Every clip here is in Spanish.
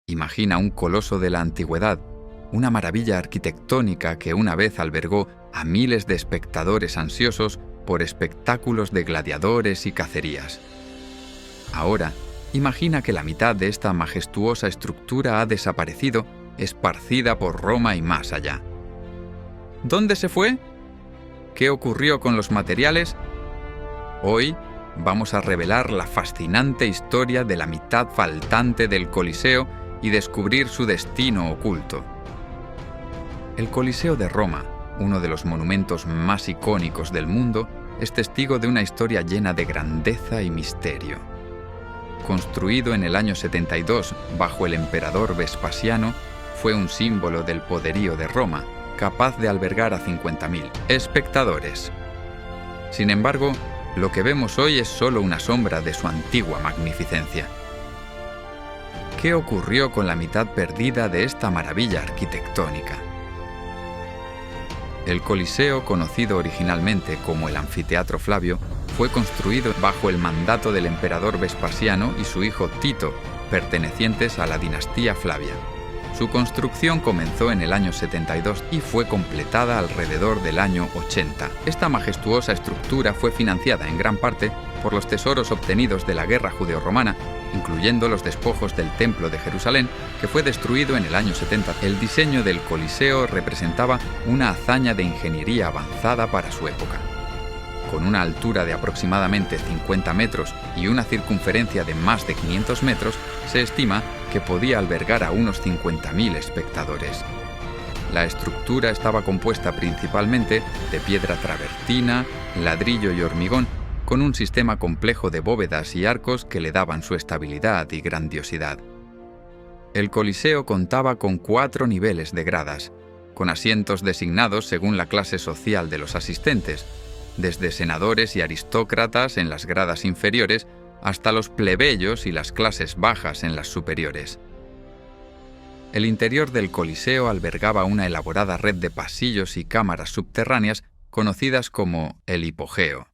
Imagina un coloso de la antigüedad, una maravilla arquitectónica que una vez albergó a miles de espectadores ansiosos por espectáculos de gladiadores y cacerías. Ahora, imagina que la mitad de esta majestuosa estructura ha desaparecido, esparcida por Roma y más allá. ¿Dónde se fue? ¿Qué ocurrió con los materiales? Hoy vamos a revelar la fascinante historia de la mitad faltante del Coliseo y descubrir su destino oculto. El Coliseo de Roma, uno de los monumentos más icónicos del mundo, es testigo de una historia llena de grandeza y misterio. Construido en el año 72 bajo el emperador Vespasiano, fue un símbolo del poderío de Roma, capaz de albergar a 50.000 espectadores. Sin embargo, lo que vemos hoy es solo una sombra de su antigua magnificencia. ¿Qué ocurrió con la mitad perdida de esta maravilla arquitectónica? El Coliseo, conocido originalmente como el Anfiteatro Flavio, fue construido bajo el mandato del emperador Vespasiano y su hijo Tito, pertenecientes a la dinastía Flavia. Su construcción comenzó en el año 72 y fue completada alrededor del año 80. Esta majestuosa estructura fue financiada en gran parte por los tesoros obtenidos de la guerra judeo-romana, incluyendo los despojos del Templo de Jerusalén, que fue destruido en el año 70. El diseño del Coliseo representaba una hazaña de ingeniería avanzada para su época. Con una altura de aproximadamente 50 metros y una circunferencia de más de 500 metros, se estima que podía albergar a unos 50.000 espectadores. La estructura estaba compuesta principalmente de piedra travertina, ladrillo y hormigón, con un sistema complejo de bóvedas y arcos que le daban su estabilidad y grandiosidad. El Coliseo contaba con 4 niveles de gradas, con asientos designados según la clase social de los asistentes, desde senadores y aristócratas en las gradas inferiores hasta los plebeyos y las clases bajas en las superiores. El interior del Coliseo albergaba una elaborada red de pasillos y cámaras subterráneas conocidas como el hipogeo.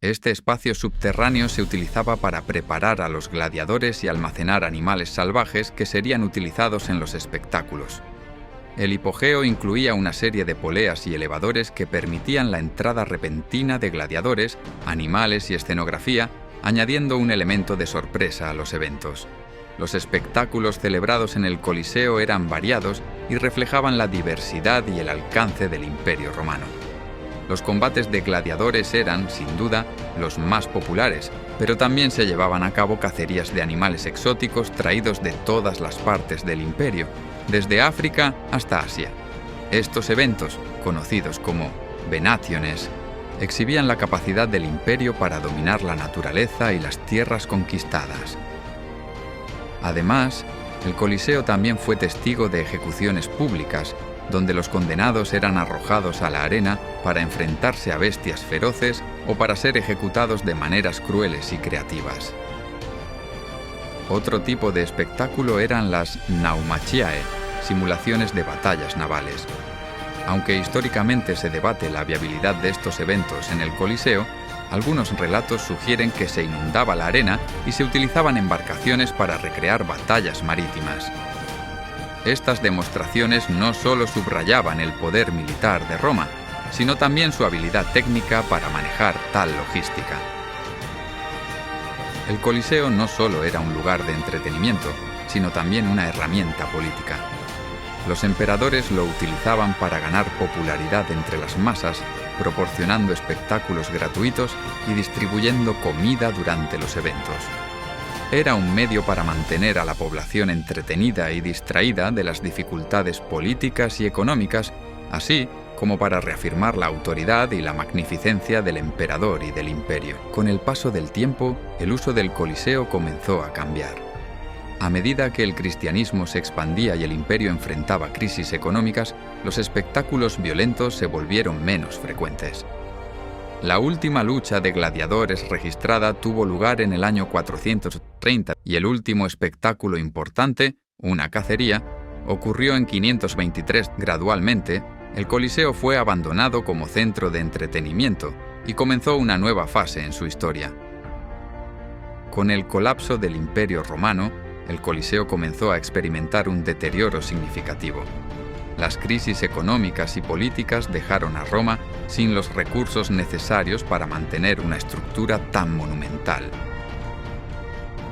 Este espacio subterráneo se utilizaba para preparar a los gladiadores y almacenar animales salvajes que serían utilizados en los espectáculos. El hipogeo incluía una serie de poleas y elevadores que permitían la entrada repentina de gladiadores, animales y escenografía, añadiendo un elemento de sorpresa a los eventos. Los espectáculos celebrados en el Coliseo eran variados y reflejaban la diversidad y el alcance del Imperio Romano. Los combates de gladiadores eran, sin duda, los más populares, pero también se llevaban a cabo cacerías de animales exóticos traídos de todas las partes del imperio, desde África hasta Asia. Estos eventos, conocidos como venaciones, exhibían la capacidad del imperio para dominar la naturaleza y las tierras conquistadas. Además, el Coliseo también fue testigo de ejecuciones públicas, donde los condenados eran arrojados a la arena para enfrentarse a bestias feroces o para ser ejecutados de maneras crueles y creativas. Otro tipo de espectáculo eran las naumachiae, simulaciones de batallas navales. Aunque históricamente se debate la viabilidad de estos eventos en el Coliseo, algunos relatos sugieren que se inundaba la arena y se utilizaban embarcaciones para recrear batallas marítimas. Estas demostraciones no solo subrayaban el poder militar de Roma, sino también su habilidad técnica para manejar tal logística. El Coliseo no solo era un lugar de entretenimiento, sino también una herramienta política. Los emperadores lo utilizaban para ganar popularidad entre las masas, proporcionando espectáculos gratuitos y distribuyendo comida durante los eventos. Era un medio para mantener a la población entretenida y distraída de las dificultades políticas y económicas, así como para reafirmar la autoridad y la magnificencia del emperador y del imperio. Con el paso del tiempo, el uso del Coliseo comenzó a cambiar. A medida que el cristianismo se expandía y el imperio enfrentaba crisis económicas, los espectáculos violentos se volvieron menos frecuentes. La última lucha de gladiadores registrada tuvo lugar en el año 430 y el último espectáculo importante, una cacería, ocurrió en 523. Gradualmente, el Coliseo fue abandonado como centro de entretenimiento y comenzó una nueva fase en su historia. Con el colapso del Imperio Romano, el Coliseo comenzó a experimentar un deterioro significativo. Las crisis económicas y políticas dejaron a Roma sin los recursos necesarios para mantener una estructura tan monumental.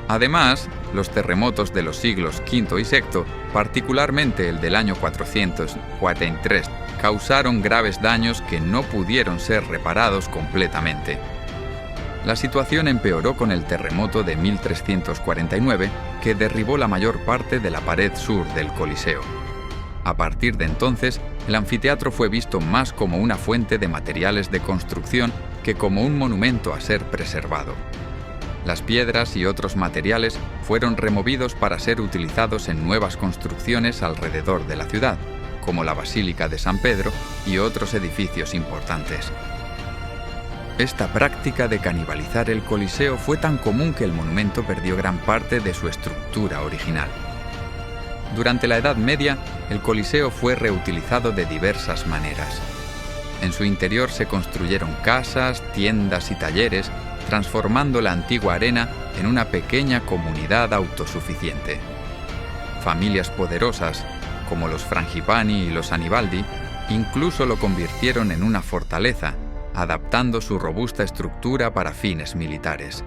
Además, los terremotos de los siglos V y VI, particularmente el del año 443, causaron graves daños que no pudieron ser reparados completamente. La situación empeoró con el terremoto de 1349, que derribó la mayor parte de la pared sur del Coliseo. A partir de entonces, el anfiteatro fue visto más como una fuente de materiales de construcción que como un monumento a ser preservado. Las piedras y otros materiales fueron removidos para ser utilizados en nuevas construcciones alrededor de la ciudad, como la Basílica de San Pedro y otros edificios importantes. Esta práctica de canibalizar el Coliseo fue tan común que el monumento perdió gran parte de su estructura original. Durante la Edad Media, el Coliseo fue reutilizado de diversas maneras. En su interior se construyeron casas, tiendas y talleres, transformando la antigua arena en una pequeña comunidad autosuficiente. Familias poderosas, como los Frangipani y los Anibaldi, incluso lo convirtieron en una fortaleza, adaptando su robusta estructura para fines militares.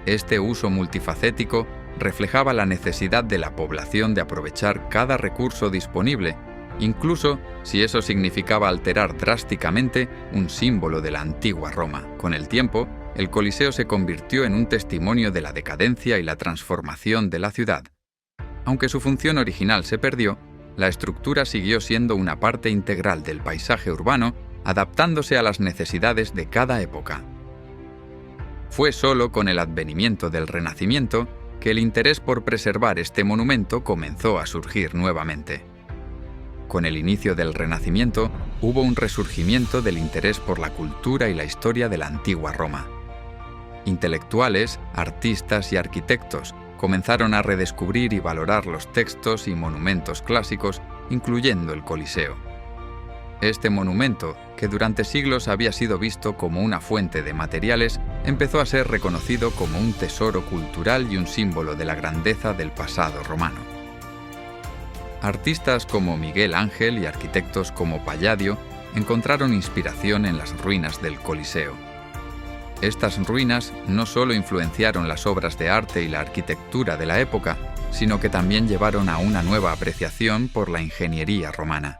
Este uso multifacético reflejaba la necesidad de la población de aprovechar cada recurso disponible, incluso si eso significaba alterar drásticamente un símbolo de la antigua Roma. Con el tiempo, el Coliseo se convirtió en un testimonio de la decadencia y la transformación de la ciudad. Aunque su función original se perdió, la estructura siguió siendo una parte integral del paisaje urbano, adaptándose a las necesidades de cada época. Fue solo con el advenimiento del Renacimiento que el interés por preservar este monumento comenzó a surgir nuevamente. Con el inicio del Renacimiento, hubo un resurgimiento del interés por la cultura y la historia de la antigua Roma. Intelectuales, artistas y arquitectos comenzaron a redescubrir y valorar los textos y monumentos clásicos, incluyendo el Coliseo. Este monumento, que durante siglos había sido visto como una fuente de materiales, empezó a ser reconocido como un tesoro cultural y un símbolo de la grandeza del pasado romano. Artistas como Miguel Ángel y arquitectos como Palladio encontraron inspiración en las ruinas del Coliseo. Estas ruinas no solo influenciaron las obras de arte y la arquitectura de la época, sino que también llevaron a una nueva apreciación por la ingeniería romana.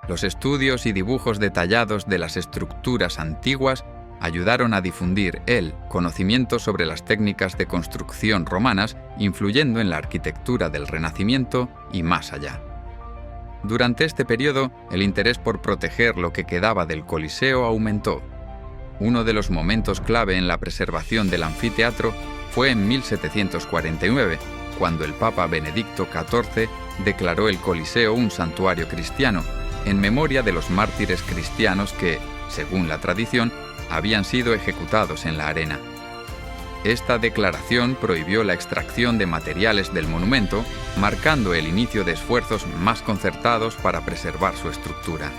Los estudios y dibujos detallados de las estructuras antiguas ayudaron a difundir el conocimiento sobre las técnicas de construcción romanas, influyendo en la arquitectura del Renacimiento y más allá. Durante este periodo, el interés por proteger lo que quedaba del Coliseo aumentó. Uno de los momentos clave en la preservación del anfiteatro fue en 1749, cuando el Papa Benedicto XIV declaró el Coliseo un santuario cristiano, en memoria de los mártires cristianos que, según la tradición, habían sido ejecutados en la arena. Esta declaración prohibió la extracción de materiales del monumento, marcando el inicio de esfuerzos más concertados para preservar su estructura.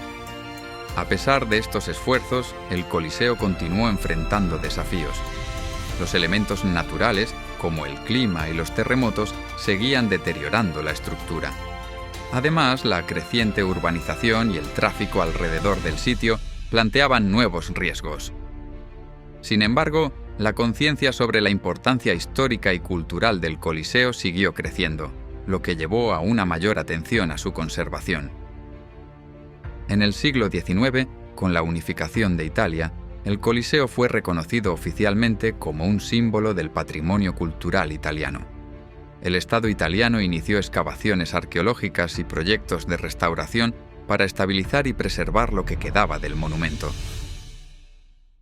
A pesar de estos esfuerzos, el Coliseo continuó enfrentando desafíos. Los elementos naturales, como el clima y los terremotos, seguían deteriorando la estructura. Además, la creciente urbanización y el tráfico alrededor del sitio planteaban nuevos riesgos. Sin embargo, la conciencia sobre la importancia histórica y cultural del Coliseo siguió creciendo, lo que llevó a una mayor atención a su conservación. En el siglo XIX, con la unificación de Italia, el Coliseo fue reconocido oficialmente como un símbolo del patrimonio cultural italiano. El Estado italiano inició excavaciones arqueológicas y proyectos de restauración para estabilizar y preservar lo que quedaba del monumento.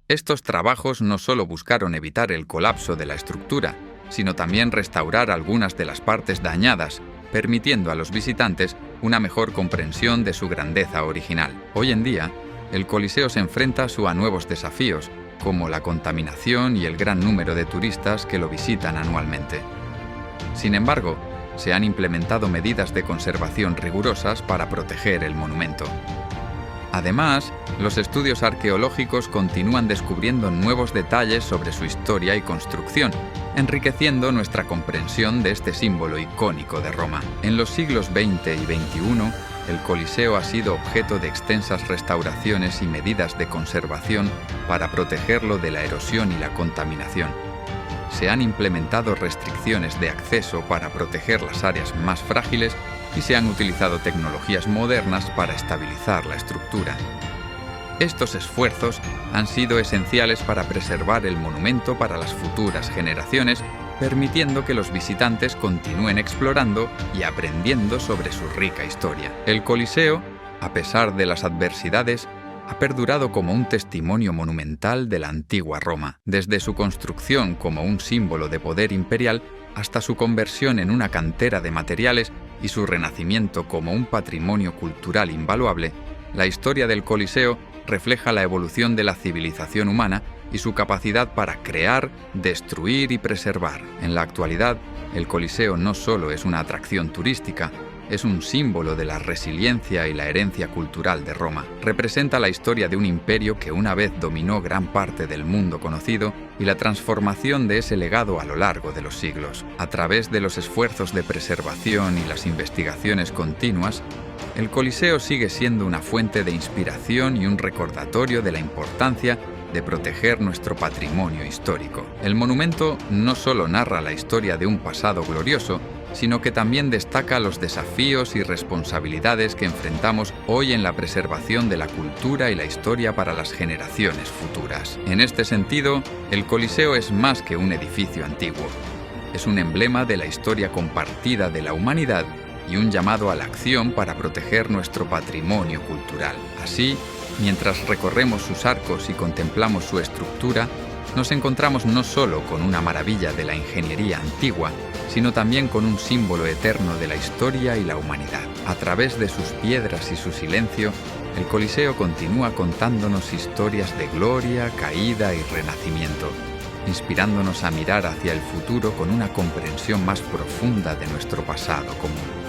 Estos trabajos no solo buscaron evitar el colapso de la estructura, sino también restaurar algunas de las partes dañadas, permitiendo a los visitantes una mejor comprensión de su grandeza original. Hoy en día, el Coliseo se enfrenta a nuevos desafíos, como la contaminación y el gran número de turistas que lo visitan anualmente. Sin embargo, se han implementado medidas de conservación rigurosas para proteger el monumento. Además, los estudios arqueológicos continúan descubriendo nuevos detalles sobre su historia y construcción, enriqueciendo nuestra comprensión de este símbolo icónico de Roma. En los siglos XX y XXI, el Coliseo ha sido objeto de extensas restauraciones y medidas de conservación para protegerlo de la erosión y la contaminación. Se han implementado restricciones de acceso para proteger las áreas más frágiles y se han utilizado tecnologías modernas para estabilizar la estructura. Estos esfuerzos han sido esenciales para preservar el monumento para las futuras generaciones, permitiendo que los visitantes continúen explorando y aprendiendo sobre su rica historia. El Coliseo, a pesar de las adversidades, ha perdurado como un testimonio monumental de la antigua Roma, desde su construcción como un símbolo de poder imperial hasta su conversión en una cantera de materiales y su renacimiento como un patrimonio cultural invaluable. La historia del Coliseo refleja la evolución de la civilización humana y su capacidad para crear, destruir y preservar. En la actualidad, el Coliseo no solo es una atracción turística, es un símbolo de la resiliencia y la herencia cultural de Roma. Representa la historia de un imperio que una vez dominó gran parte del mundo conocido y la transformación de ese legado a lo largo de los siglos. A través de los esfuerzos de preservación y las investigaciones continuas, el Coliseo sigue siendo una fuente de inspiración y un recordatorio de la importancia de proteger nuestro patrimonio histórico. El monumento no solo narra la historia de un pasado glorioso, sino que también destaca los desafíos y responsabilidades que enfrentamos hoy en la preservación de la cultura y la historia para las generaciones futuras. En este sentido, el Coliseo es más que un edificio antiguo. Es un emblema de la historia compartida de la humanidad y un llamado a la acción para proteger nuestro patrimonio cultural. Así, mientras recorremos sus arcos y contemplamos su estructura, nos encontramos no solo con una maravilla de la ingeniería antigua, sino también con un símbolo eterno de la historia y la humanidad. A través de sus piedras y su silencio, el Coliseo continúa contándonos historias de gloria, caída y renacimiento, inspirándonos a mirar hacia el futuro con una comprensión más profunda de nuestro pasado común.